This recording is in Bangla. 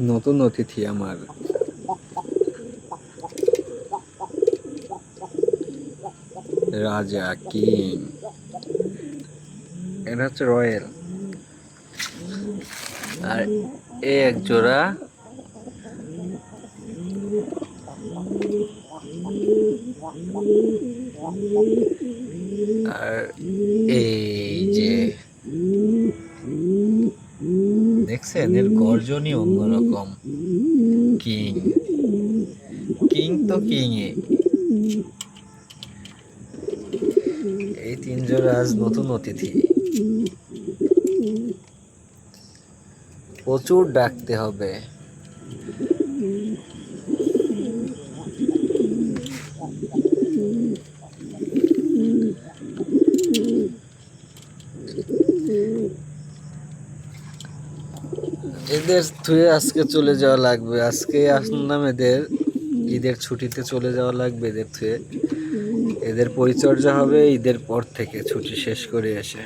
নতুন অতিথি আমার রাজা কিং। এটা হচ্ছে রয়্যাল, আর এ এক জোড়া আর এই যে দেখছেন, এর গর্জনই অন্যরকম। কিং কিং তো কিংই। এই তিন জোড়া আজ নতুন অতিথি, প্রচুর ডাকতে হবে। এদের থুয়ে আজকে চলে যাওয়া লাগবে, আজকে আসলাম, এদের ঈদের ছুটিতে চলে যাওয়া লাগবে এদের থুয়ে। এদের পরিচর্যা হবে ঈদের পর থেকে, ছুটি শেষ করে এসে।